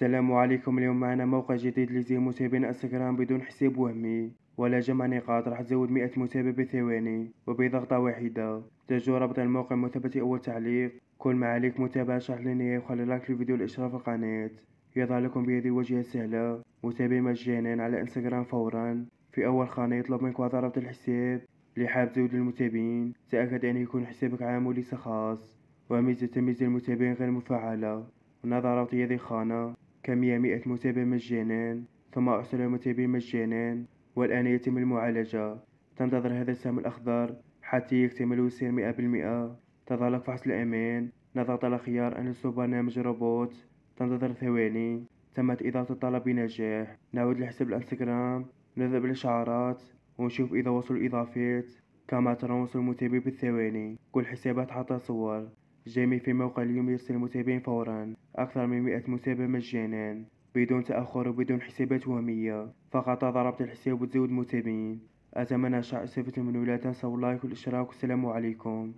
السلام عليكم. اليوم معنا موقع جديد لزي متابعين انستغرام بدون حساب وهمي ولا جمع نقاط. راح تزود 100 متابع بثواني وبضغطة واحدة. تجو رابط الموقع مثبت أول تعليق. كل ما عليك متابعة شرح للنهاية وخلي لايك للفيديو والاشتراك في القناة. يظهر لكم بهذه الواجهة السهلة متابع مجانا على انستغرام فورا. في أول خانة يطلب منك وضع رابط الحساب. اللي حاب تزود المتابعين تأكد أن يكون حسابك عام وليس خاص. وميزة تمييز المتابعين غير مفعلة. ونظرا في هذه الخانة كمية 100 متابع مجانا، ثم أرسل المتابعين مجانا. والآن يتم المعالجة. تنتظر هذا السهم الأخضر حتى يكتمل ويصير 100%. تظهر لك فحص الأمان. نضغط على خيار أن يصب برنامج روبوت. تنتظر ثواني. تمت إضافة الطلب بنجاح. نعود لحساب الانستغرام. نذهب للإشعارات ونشوف إذا وصل الإضافات. كما ترى وصل المتابع بالثواني. كل حسابات حتى صور. جيمي في موقع اليوم يرسل المتابعين فورا أكثر من 100 متابع مجانا بدون تأخر وبدون حسابات وهمية. فقط ضربت الحساب وتزود متابعين. أتمنى استفدتم منه. لا تنسوا اللايك والاشتراك والسلام عليكم.